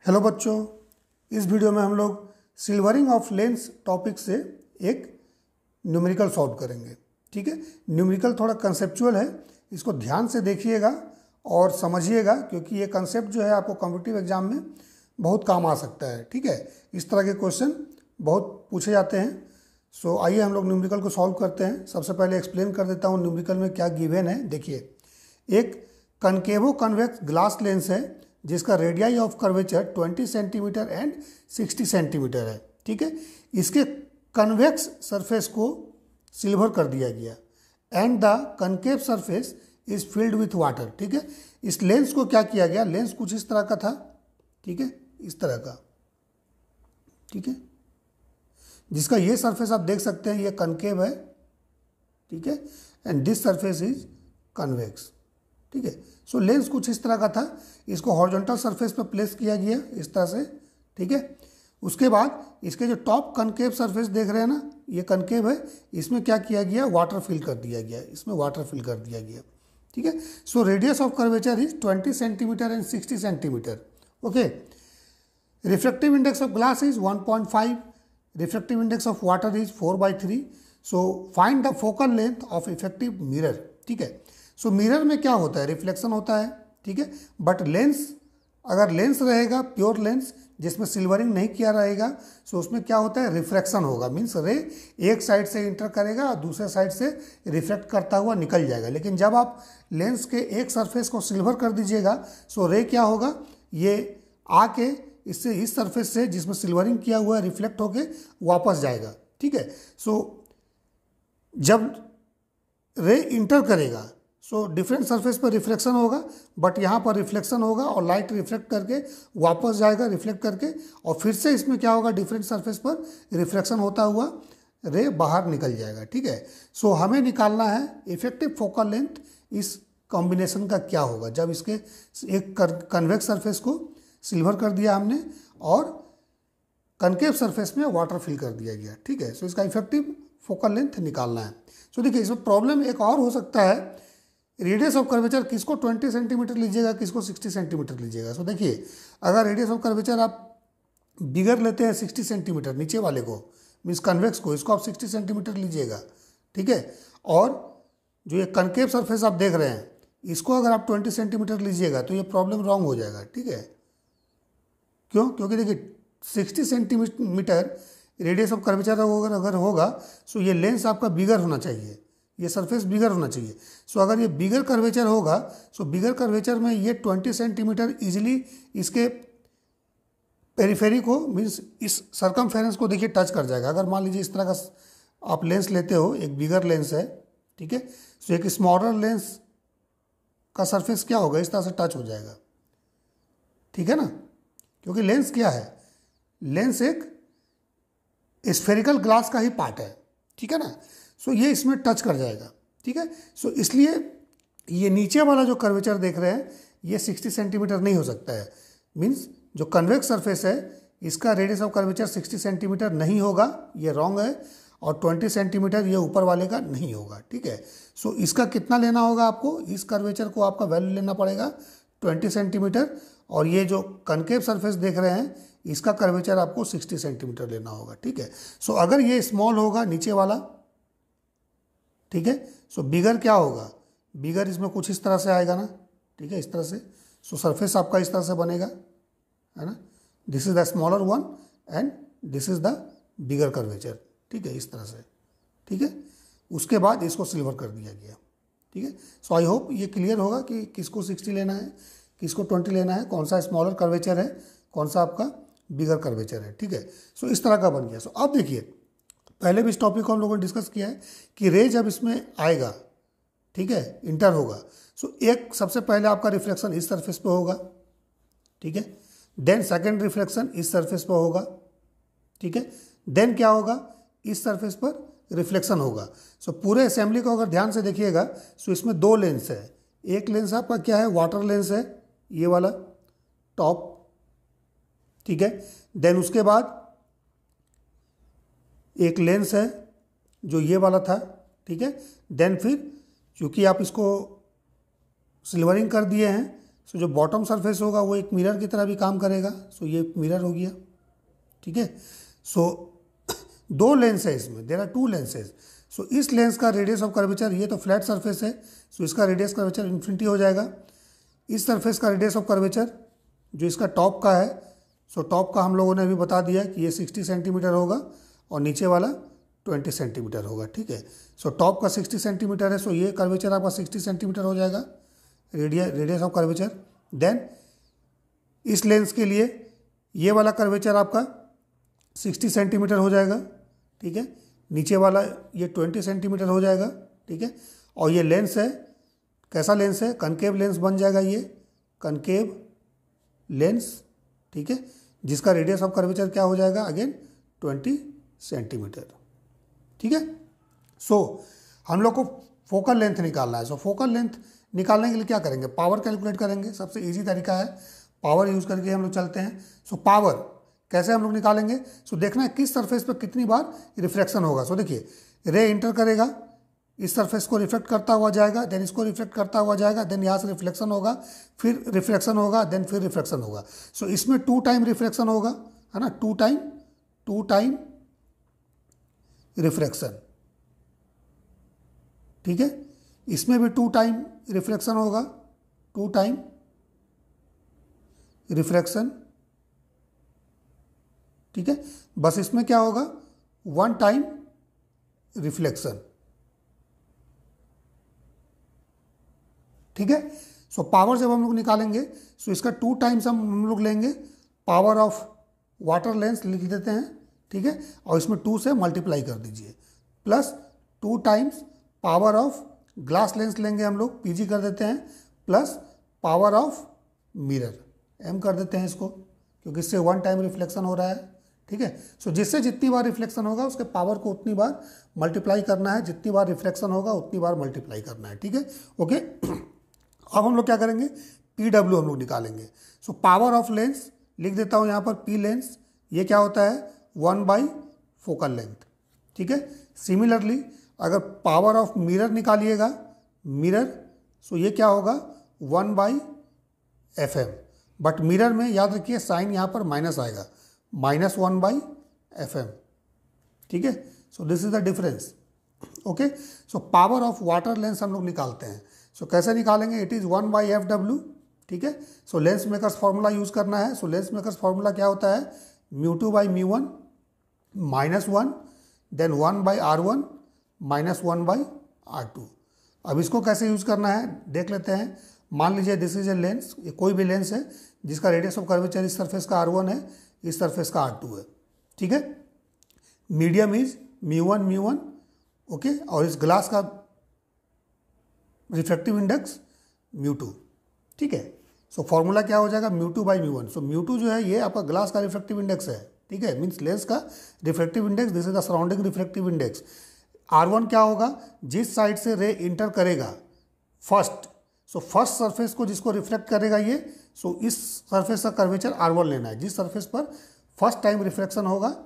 Hello बच्चों, इस video में हम लोग सिल्वरिंग ऑफ लेंस टॉपिक से एक न्यूमेरिकल सॉल्व करेंगे। ठीक है, न्यूमेरिकल थोड़ा कंसेप्चुअल है, इसको ध्यान से देखिएगा और समझिएगा क्योंकि ये कंसेप्ट जो है आपको कॉम्पिटिटिव एग्जाम में बहुत काम आ सकता है। ठीक है, इस तरह के क्वेश्चन बहुत पूछे जाते हैं। सो आइए हम लोग न्यूमेरिकल को सॉल्व करते हैं। सबसे पहले एक्सप्लेन कर देता हूँ न्यूमेरिकल में क्या गिवन है। देखिए, एक कनकेवो कन्वेक्स ग्लास लेंस है जिसका radii of curvature 20 centimetre and 60 centimetre है। ठीक है, इसके कन्वेक्स सरफेस को सिल्वर कर दिया गया and the concave surface is filled with water. ठीक है, इस लेंस को क्या किया गया, लेंस कुछ इस तरह का था। ठीक है, इस तरह का। ठीक है, जिसका ये सरफेस आप देख सकते हैं, ये कनकेव है। ठीक है, and this surface is convex. ठीक है, सो लेंस कुछ इस तरह का था, इसको हॉरिजॉन्टल सरफेस पर प्लेस किया गया इस तरह से। ठीक है, उसके बाद इसके जो टॉप कनकेव सरफेस देख रहे हैं ना, ये कनकेव है, इसमें क्या किया गया, वाटर फिल कर दिया गया, इसमें वाटर फिल कर दिया गया। ठीक है, so radius of curvature is 20 centimetre and 60 centimetre. Okay, refractive index of glass is 1.5, refractive index of water is 4/3। So find the focal length of effective mirror. ठीक है, सो मिरर में क्या होता है, रिफ्लेक्शन होता है। ठीक है, बट लेंस, अगर लेंस रहेगा प्योर लेंस जिसमें सिल्वरिंग नहीं किया रहेगा, सो उसमें क्या होता है, रिफ्रैक्शन होगा। मीन्स रे एक साइड से इंटर करेगा और दूसरे साइड से रिफ्लेक्ट करता हुआ निकल जाएगा। लेकिन जब आप लेंस के एक सरफेस को सिल्वर कर दीजिएगा, सो रे क्या होगा, ये आके इससे इस सरफेस से जिसमें सिल्वरिंग किया हुआ है रिफ्लेक्ट होके वापस जाएगा। ठीक है, सो जब रे इंटर करेगा सो डिफरेंट सरफेस पर रिफ्लेक्शन होगा, बट यहाँ पर रिफ्लेक्शन होगा और लाइट रिफ्लेक्ट करके वापस जाएगा रिफ्लेक्ट करके, और फिर से इसमें क्या होगा, डिफरेंट सरफेस पर रिफ्लेक्शन होता हुआ रे बाहर निकल जाएगा। ठीक है, सो हमें निकालना है इफेक्टिव फोकल लेंथ इस कॉम्बिनेशन का क्या होगा जब इसके एक कन्वेक्स सरफेस को सिल्वर कर दिया हमने और कनकेव सरफेस में वाटर फिल कर दिया गया। ठीक है, सो इसका इफेक्टिव फोकल लेंथ निकालना है। सो देखिए, इसमें प्रॉब्लम एक और हो सकता है, रेडियस ऑफ कर्वेचर किसको 20 सेंटीमीटर लीजिएगा, किसको 60 सेंटीमीटर लीजिएगा। सो देखिए, अगर रेडियस ऑफ कर्वेचर आप बिगर लेते हैं 60 सेंटीमीटर नीचे वाले को, मीन्स कन्वेक्स को, इसको आप 60 सेंटीमीटर लीजिएगा। ठीक है, और जो ये कनकेव सरफेस आप देख रहे हैं इसको अगर आप 20 सेंटीमीटर लीजिएगा तो ये प्रॉब्लम रॉन्ग हो जाएगा। ठीक है, क्यों, क्योंकि देखिए 60 सेंटीमीटर रेडियस ऑफ कर्वेचर अगर होगा सो ये लेंस आपका बिगर होना चाहिए, ये सरफेस बिगर होना चाहिए। सो अगर ये बिगर कर्वेचर होगा, सो बिगर कर्वेचर में ये 20 सेंटीमीटर इजीली इसके पेरिफेरी को, मीन्स इस सर्कमफेरेंस को देखिए टच कर जाएगा। अगर मान लीजिए इस तरह का आप लेंस लेते हो, एक बिगर लेंस है। ठीक है, सो एक स्मॉलर लेंस का सरफेस क्या होगा, इस तरह से टच हो जाएगा। ठीक है ना, क्योंकि लेंस क्या है, लेंस एक स्फेरिकल ग्लास का ही पार्ट है। ठीक है ना, सो ये इसमें टच कर जाएगा। ठीक है, सो इसलिए ये नीचे वाला जो कर्वेचर देख रहे हैं ये 60 सेंटीमीटर नहीं हो सकता है। मीन्स जो कन्वेक्स सरफेस है इसका रेडियस ऑफ कर्वेचर 60 सेंटीमीटर नहीं होगा, ये रॉन्ग है, और 20 सेंटीमीटर ये ऊपर वाले का नहीं होगा। ठीक है, सो इसका कितना लेना होगा आपको, इस कर्वेचर को आपका वैल्यू लेना पड़ेगा 20 सेंटीमीटर, और ये जो कनकेव सरफेस देख रहे हैं इसका कर्वेचर आपको 60 सेंटीमीटर लेना होगा। ठीक है, सो अगर ये स्मॉल होगा नीचे वाला, ठीक है, सो बिगर क्या होगा, बिगर इसमें कुछ इस तरह से आएगा ना। ठीक है, इस तरह से, सो सरफेस आपका इस तरह से बनेगा, है ना। This is the smaller one and this is the bigger curvature. ठीक है, इस तरह से। ठीक है, उसके बाद इसको सिल्वर कर दिया गया। ठीक है, सो आई होप ये क्लियर होगा कि किसको 60 लेना है, किसको 20 लेना है, कौन सा स्मॉलर कर्वेचर है, कौन सा आपका बिगर कर्वेचर है। ठीक है, सो इस तरह का बन गया। सो अब देखिए, पहले भी इस टॉपिक को हम लोगों ने डिस्कस किया है कि रे जब इसमें आएगा, ठीक है, इंटर होगा, सो एक सबसे पहले आपका रिफ्लेक्शन इस सरफेस पे होगा। ठीक है, देन सेकंड रिफ्लेक्शन इस सरफेस पे होगा। ठीक है, देन क्या होगा, इस सरफेस पर रिफ्लेक्शन होगा। सो पूरे असेंबली को अगर ध्यान से देखिएगा, सो इसमें दो लेंस है। एक लेंस आपका क्या है, वाटर लेंस है, ये वाला टॉप। ठीक है, देन उसके बाद एक लेंस है जो ये वाला था। ठीक है, देन फिर चूंकि आप इसको सिल्वरिंग कर दिए हैं सो जो बॉटम सरफेस होगा वो एक मिरर की तरह भी काम करेगा। सो ये मिरर हो गया, ठीक है। सो दो लेंस है इसमें, देयर आर टू लेंसेज। सो इस लेंस का रेडियस ऑफ कर्वेचर, ये तो फ्लैट सरफेस है, सो इसका रेडियस कर्वेचर इन्फिनिटी हो जाएगा। इस सरफेस का रेडियस ऑफ कर्वेचर जो इसका टॉप का है, सो टॉप का हम लोगों ने अभी बता दिया कि ये 60 सेंटीमीटर होगा और नीचे वाला 20 सेंटीमीटर होगा, ठीक है। सो टॉप का 60 सेंटीमीटर है, सो ये कर्वेचर आपका 60 सेंटीमीटर हो जाएगा, रेडियस ऑफ कर्वेचर। देन इस लेंस के लिए ये वाला कर्वेचर आपका 60 सेंटीमीटर हो जाएगा, ठीक है। नीचे वाला ये 20 सेंटीमीटर हो जाएगा, ठीक है। और ये लेंस है, कैसा लेंस है, कनकेव लेंस बन जाएगा, ये कनकेव लेंस, ठीक है, जिसका रेडियस ऑफ कर्वेचर क्या हो जाएगा, अगेन 20 सेंटीमीटर, ठीक है। सो हम लोग को फोकल लेंथ निकालना है। सो फोकल लेंथ निकालने के लिए क्या करेंगे, पावर कैलकुलेट करेंगे। सबसे इजी तरीका है, पावर यूज़ करके हम लोग चलते हैं। सो पावर कैसे हम लोग निकालेंगे, सो देखना है किस सरफेस पर कितनी बार रिफ्लेक्शन होगा। सो देखिए, रे इंटर करेगा, इस सरफेस को रिफ्लेक्ट करता हुआ जाएगा, देन इसको रिफ्लेक्ट करता हुआ जाएगा, देन यहाँ से रिफ्लेक्शन होगा, फिर रिफ्लेक्शन होगा, देन फिर रिफ्लेक्शन होगा। सो इसमें 2 टाइम रिफ्लेक्शन होगा, है ना, 2 टाइम रिफ्लेक्शन, ठीक है। इसमें भी 2 टाइम रिफ्लेक्शन होगा, 2 टाइम रिफ्लेक्शन, ठीक है। बस इसमें क्या होगा, 1 टाइम रिफ्लेक्शन, ठीक है। सो पावर जब हम लोग निकालेंगे, सो इसका 2 टाइम्स हम लोग लेंगे, पावर ऑफ वाटर लेंस लिख देते हैं, ठीक है, और इसमें 2 से मल्टीप्लाई कर दीजिए, plus 2 times power of glass lens लेंगे हम लोग, पीजी कर देते हैं, plus power of mirror, M कर देते हैं इसको, क्योंकि इससे 1 टाइम रिफ्लेक्शन हो रहा है, ठीक है। सो जिससे जितनी बार रिफ्लेक्शन होगा उसके पावर को उतनी बार मल्टीप्लाई करना है, जितनी बार रिफ्लेक्शन होगा उतनी बार मल्टीप्लाई करना है, ठीक है, ओके। अब हम लोग क्या करेंगे, पी डब्ल्यू हम लोग निकालेंगे। सो पावर ऑफ लेंस लिख देता हूँ यहाँ पर, पी लेंस, ये क्या होता है, 1 फोकल लेंथ, ठीक है। सिमिलरली अगर पावर ऑफ मिरर निकालिएगा, मिरर, सो ये क्या होगा, 1/FM, बट मिरर में याद रखिए साइन यहाँ पर माइनस आएगा, -1/FM, ठीक है। So this is the difference, okay. So power of water lens हम लोग निकालते हैं। सो कैसे निकालेंगे, इट इज़ 1/FW, ठीक है। सो लेंस मेकर्स फॉर्मूला यूज़ करना है। सो लेंस मेकर्स फॉर्मूला क्या होता है, μ2/μ1 -1, देन 1/R1 -1/R2। अब इसको कैसे यूज़ करना है देख लेते हैं। मान लीजिए दिस इज ए लेंस, ये कोई भी लेंस है जिसका रेडियस ऑफ कर्वेचर इस सरफेस का R1 है, इस सरफेस का R2 है, ठीक है। मीडियम इज μ1, ओके, और इस ग्लास का रिफ्रैक्टिव इंडेक्स μ2, ठीक है। सो फॉर्मूला क्या हो जाएगा, μ2/μ1। सो μ2 जो है ये आपका ग्लास का रिफ्रैक्टिव इंडेक्स है, ठीक है, मीन्स लेंस का refractive index, this is the surrounding refractive index. R1 क्या होगा, जिस साइड से रे इंटर करेगा फर्स्ट, सो फर्स्ट सरफेस को जिसको रिफ्लेक्ट करेगा ये, सो इस सरफेस का कर्वेचर R1 लेना है। जिस सरफेस पर फर्स्ट टाइम रिफ्लेक्शन होगा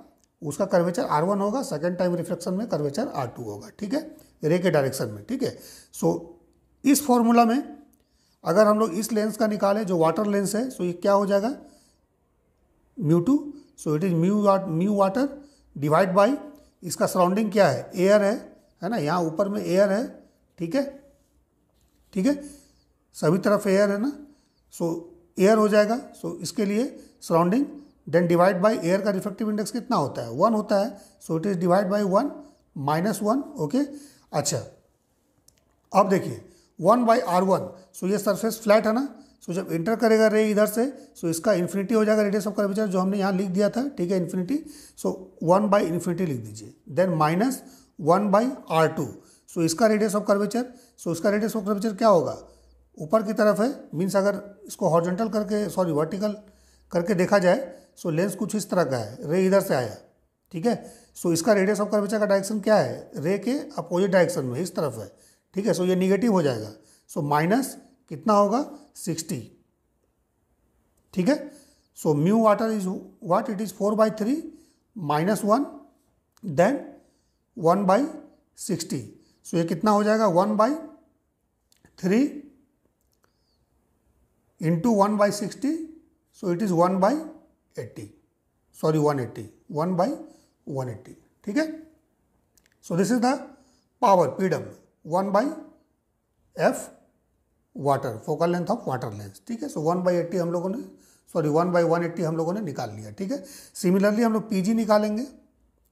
उसका कर्वेचर R1 होगा, सेकेंड टाइम रिफ्लेक्शन में कर्वेचर R2 होगा, ठीक है, रे के डायरेक्शन में, ठीक है। सो इस फॉर्मूला में अगर हम लोग इस लेंस का निकालें जो वाटर लेंस है, सो ये क्या हो जाएगा, μ2, so it is mu water divide by इसका सराउंडिंग क्या है, एयर है ना, यहाँ ऊपर में एयर है, ठीक है, ठीक है, सभी तरफ एयर है ना, सो एयर हो जाएगा। सो इसके लिए surrounding, then divide by air का रिफ्लेक्टिव इंडेक्स कितना होता है, 1 होता है, so it is divide by 1 -1, okay. अच्छा अब देखिए 1/R1, सो ये सरफेस फ्लैट है ना, सो जब इंटर करेगा रे इधर से, सो इसका इन्फिनिटी हो जाएगा रेडियस ऑफ कर्वेचर जो हमने यहाँ लिख दिया था, ठीक है, इन्फिनिटी। सो 1/∞ लिख दीजिए, देन -1/R2, सो इसका रेडियस ऑफ कर्वेचर, सो इसका रेडियस ऑफ कर्वेचर क्या होगा, ऊपर की तरफ है, मीन्स अगर इसको हॉरिजॉन्टल करके, सॉरी वर्टिकल करके देखा जाए, सो लेंस कुछ इस तरह का है, रे इधर से आया, ठीक है। सो इसका रेडियस ऑफ कर्वेचर का डायरेक्शन क्या है, रे के अपोजिट डायरेक्शन में, इस तरफ है, ठीक है। सो ये निगेटिव हो जाएगा, सो माइनस कितना होगा, 60, ठीक है। So mu water is what, it is 4/3 -1 then 1/60, so ये कितना हो जाएगा, 1/3 into 1/60, so it is 1/80, sorry 180, 1/180, ठीक है। So this is the power PW 1/F water, focal length of water lens, ठीक है। सो 1/80 हम लोगों ने, सॉरी 1/180 हम लोगों ने निकाल लिया, ठीक है। सिमिलरली हम लोग PG निकालेंगे,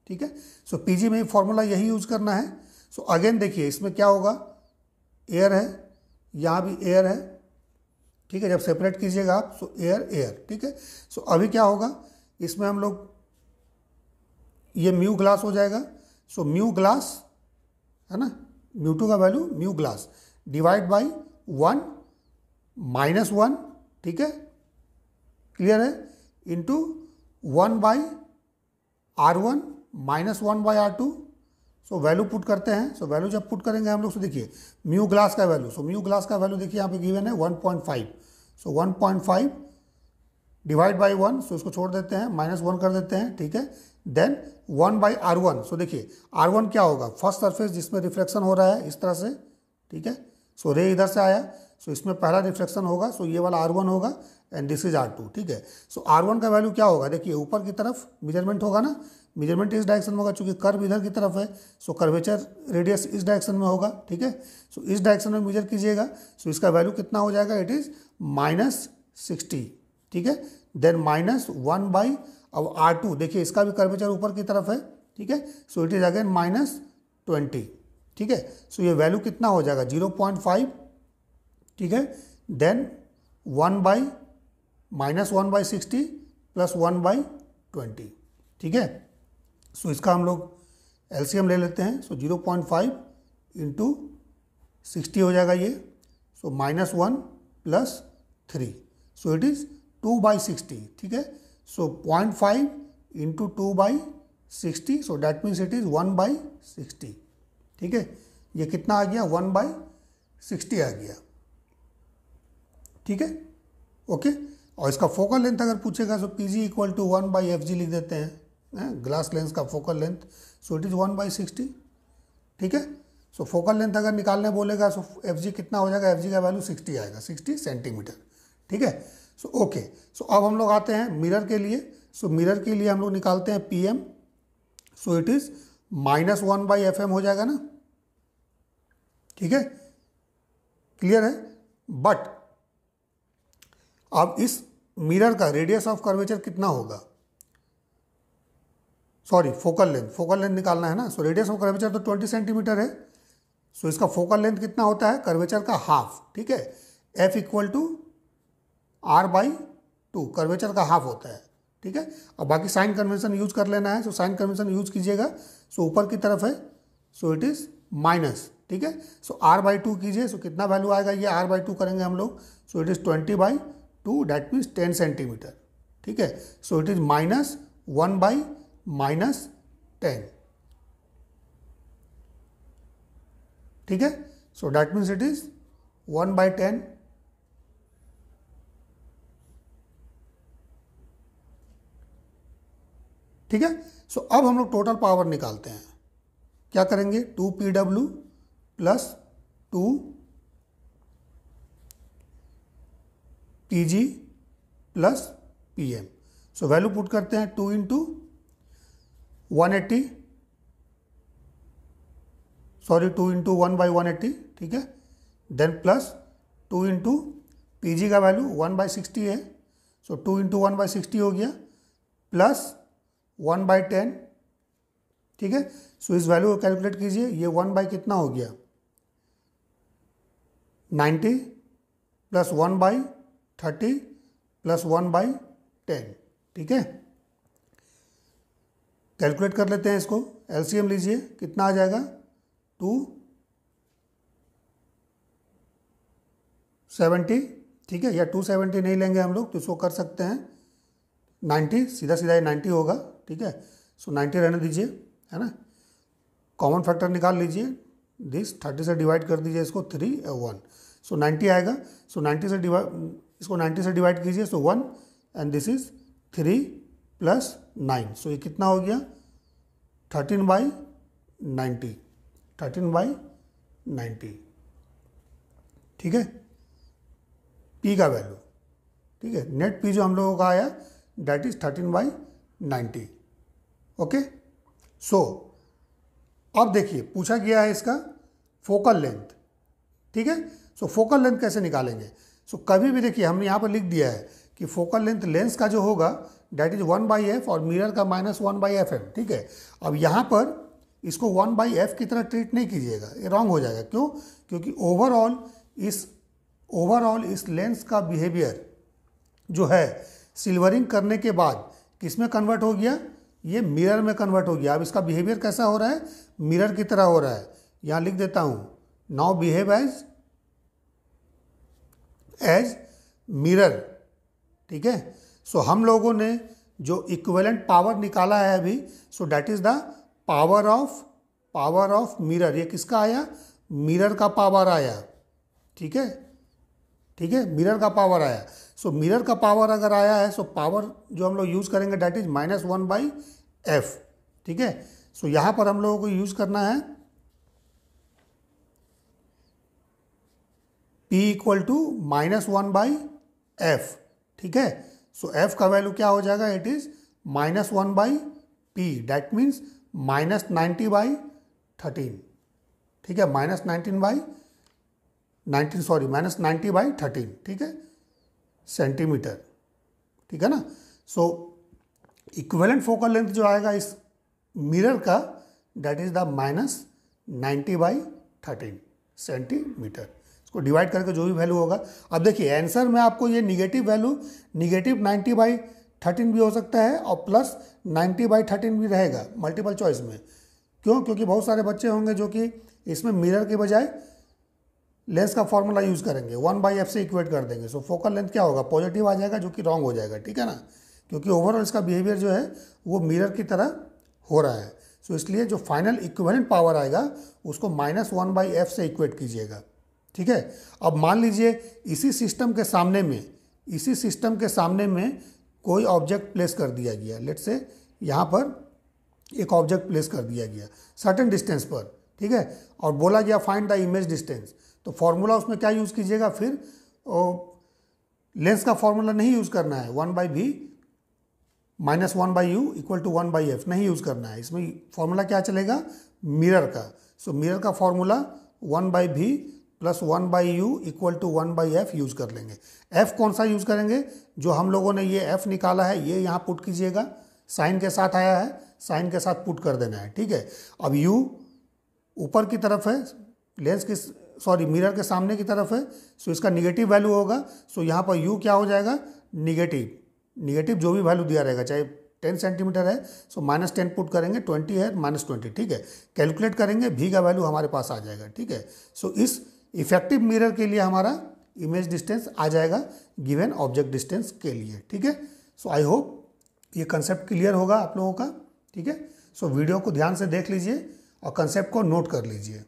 ठीक है। सो PG में फॉर्मूला यही यूज करना है। सो अगेन देखिए इसमें क्या होगा, एयर है, यहाँ भी एयर है, ठीक है। जब सेपरेट कीजिएगा आप, सो एयर एयर, ठीक है। सो अभी क्या होगा, इसमें हम लोग ये म्यू ग्लास हो जाएगा। सो म्यू ग्लास है ना, म्यू2 का value mu glass divide by 1 minus 1, ठीक है, क्लियर है, into 1/R1 minus 1/R2। So value put करते हैं। सो वैल्यू जब पुट करेंगे हम लोग, तो देखिए म्यू ग्लास का वैल्यू, सो म्यू ग्लास का वैल्यू देखिए यहाँ पे गिवन है 1.5। सो 1.5 डिवाइड बाई 1, सो इसको छोड़ देते हैं, माइनस 1 कर देते हैं, ठीक है। देन 1/R1, सो देखिए R1 क्या होगा, फर्स्ट सरफेस जिसमें रिफ्लेक्शन हो रहा है इस तरह से, ठीक है। सो रे इधर से आया, सो इसमें पहला रिफ्लेक्शन होगा, सो ये वाला R1 होगा एंड दिस इज R2, ठीक है। सो R1 का वैल्यू क्या होगा, देखिए ऊपर की तरफ मेजरमेंट होगा ना, मेजरमेंट इस डायरेक्शन में होगा, चूंकि कर्व इधर की तरफ है, सो कर्वेचर रेडियस इस डायरेक्शन में होगा, ठीक है। सो इस डायरेक्शन में मेजर कीजिएगा, सो इसका वैल्यू कितना हो जाएगा, इट इज -60, ठीक है। देन -1/, अब R2 देखिए इसका भी कर्वेचर ऊपर की तरफ है, ठीक है। सो इट इज अगेन -20, ठीक है। सो ये वैल्यू कितना हो जाएगा 0.5, ठीक है। देन 1/-1/60 प्लस 1/20, ठीक है। सो इसका हम लोग LCM ले लेते हैं। सो 0.5 इंटू 60 हो जाएगा ये, सो -1 प्लस 3, सो इट इज़ 2/60, ठीक है। सो 0.5 into 2/60, so that means it is 1/60, ठीक है। ये कितना आ गया, 1/60 आ गया, ठीक है, ओके। और इसका फोकल लेंथ अगर पूछेगा, सो PG इक्वल टू 1/FG लिख देते हैं, ग्लास लेंस का focal length, so it is 1/60, ठीक है। सो फोकल लेंथ अगर निकालने बोलेगा, सो FG कितना हो जाएगा, FG का वैल्यू 60 आएगा, 60 सेंटीमीटर, ठीक है। सो ओके, सो अब हम लोग आते हैं मिरर के लिए। सो मिरर के लिए हम लोग निकालते हैं PM, so it is -1/FM हो जाएगा ना, ठीक है, क्लियर है। बट अब इस मिरर का रेडियस ऑफ कर्वेचर कितना होगा, सॉरी फोकल लेंथ निकालना है ना। सो रेडियस ऑफ कर्वेचर तो 20 सेंटीमीटर है, सो इसका फोकल लेंथ कितना होता है, कर्वेचर का हाफ, ठीक है। F equal to R/2, curvature का हाफ होता है, ठीक है। अब बाकी साइन कन्वेंशन यूज कर लेना है। सो साइन कन्वेंशन यूज कीजिएगा। सो ऊपर की तरफ है, सो इट इज माइनस, ठीक है। सो R/2 कीजिए, सो कितना वैल्यू आएगा, ये R/2 करेंगे हम लोग, सो it is 20/2, that means 10 centimetre, ठीक है। सो इट इज -1/-10, ठीक है। So that means it is 1/10, ठीक है। सो अब हम लोग टोटल पावर निकालते हैं। क्या करेंगे, 2PW plus 2PG plus PM। So value put करते हैं, 2 इंटू 180, सॉरी 2 इंटू 1/180, ठीक है। देन प्लस 2 इंटू PG का वैल्यू 1/60 है, सो 2 इंटू 1/60 हो गया, प्लस 1/10, ठीक है। सो इस वैल्यू को कैलकुलेट कीजिए, ये 1 कितना हो गया, 90 प्लस 1/30 प्लस 1/10, ठीक है। कैलकुलेट कर लेते हैं इसको, LCM लीजिए, कितना आ जाएगा, 270, ठीक है। या 270 नहीं लेंगे हम लोग, तो इसको कर सकते हैं 90, सीधा सीधा ये 90 होगा, ठीक है। सो 90 रहने दीजिए, है ना। कॉमन फैक्टर निकाल लीजिए, दिस 30 से डिवाइड कर दीजिए इसको, 3 1, सो 90 आएगा। सो 90 से इसको 90 से डिवाइड कीजिए, सो 1 एंड दिस इज 3 प्लस 9, सो ये कितना हो गया, 13/90, 13/90, ठीक है। P का वैल्यू, ठीक है। नेट पी जो हम लोगों का आया दैट इज 13/90। ओके, सो अब देखिए पूछा गया है इसका फोकल लेंथ, ठीक है। सो फोकल लेंथ कैसे निकालेंगे? सो कभी भी देखिए हमने यहाँ पर लिख दिया है कि फोकल लेंथ लेंस का जो होगा दैट इज 1/f और मिरर का -1/fm, ठीक है। अब यहाँ पर इसको 1/f की तरह ट्रीट नहीं कीजिएगा, ये रॉन्ग हो जाएगा। क्यों? क्योंकि ओवरऑल इस लेंस का बिहेवियर जो है सिल्वरिंग करने के बाद किस में कन्वर्ट हो गया? ये मिरर में कन्वर्ट हो गया। अब इसका बिहेवियर कैसा हो रहा है? मिरर की तरह हो रहा है। यहाँ लिख देता हूँ, नाउ बिहेव एज मिरर, ठीक है। सो हम लोगों ने जो इक्विवेलेंट पावर निकाला है अभी, so that is the power of mirror. ये किसका आया? मिरर का पावर आया, ठीक है, ठीक है, मिरर का पावर आया। सो मिरर का पावर अगर आया है, सो पावर जो हम लोग यूज करेंगे दैट इज -1/f, ठीक है। सो यहां पर हम लोगों को यूज करना है P इक्वल टू -1/f, ठीक है। सो f का वैल्यू क्या हो जाएगा? It is -1/p, that means -90/13, ठीक है, -90/13, ठीक है, सेंटीमीटर, ठीक है ना। सो इक्विवेलेंट फोकल लेंथ जो आएगा इस मिरर का दैट इज द -90/13 सेंटीमीटर। इसको डिवाइड करके जो भी वैल्यू होगा, अब देखिए आंसर में आपको ये निगेटिव वैल्यू -90/13 भी हो सकता है और +90/13 भी रहेगा मल्टीपल चॉइस में। क्यों? क्योंकि बहुत सारे बच्चे होंगे जो कि इसमें मिरर के बजाय लेंस का फॉर्मूला यूज करेंगे, 1/f से इक्वेट कर देंगे। सो फोकल लेंथ क्या होगा? पॉजिटिव आ जाएगा, जो कि रॉन्ग हो जाएगा, ठीक है ना, क्योंकि ओवरऑल इसका बिहेवियर जो है वो मिरर की तरह हो रहा है। सो इसलिए जो फाइनल इक्विवेलेंट पावर आएगा उसको -1/f से इक्वेट कीजिएगा, ठीक है। अब मान लीजिए इसी सिस्टम के सामने में कोई ऑब्जेक्ट प्लेस कर दिया गया, लेट्स से यहाँ पर एक ऑब्जेक्ट प्लेस कर दिया गया सर्टेन डिस्टेंस पर, ठीक है, और बोला गया फाइंड द इमेज डिस्टेंस। तो फॉर्मूला उसमें क्या यूज़ कीजिएगा? फिर लेंस का फॉर्मूला नहीं यूज़ करना है, 1/v -1/u equal to 1/f नहीं यूज़ करना है। इसमें फॉर्मूला क्या चलेगा? मिरर का। सो मिरर का formula 1/v + 1/u equal to 1/f use कर लेंगे। f कौन सा यूज़ करेंगे? जो हम लोगों ने ये f निकाला है ये यहाँ पुट कीजिएगा, साइन के साथ आया है, साइन के साथ पुट कर देना है, ठीक है। अब u ऊपर की तरफ है, मिरर के सामने की तरफ है, सो इसका निगेटिव वैल्यू होगा। सो यहाँ पर u क्या हो जाएगा? निगेटिव जो भी वैल्यू दिया रहेगा, चाहे 10 सेंटीमीटर है सो -10 पुट करेंगे, 20 है -20, ठीक है। कैलकुलेट करेंगे, v का वैल्यू हमारे पास आ जाएगा, ठीक है। सो इस इफेक्टिव मिरर के लिए हमारा इमेज डिस्टेंस आ जाएगा गिवन ऑब्जेक्ट डिस्टेंस के लिए, ठीक है। सो आई होप ये कंसेप्ट क्लियर होगा आप लोगों का, ठीक है। सो वीडियो को ध्यान से देख लीजिए और कंसेप्ट को नोट कर लीजिए।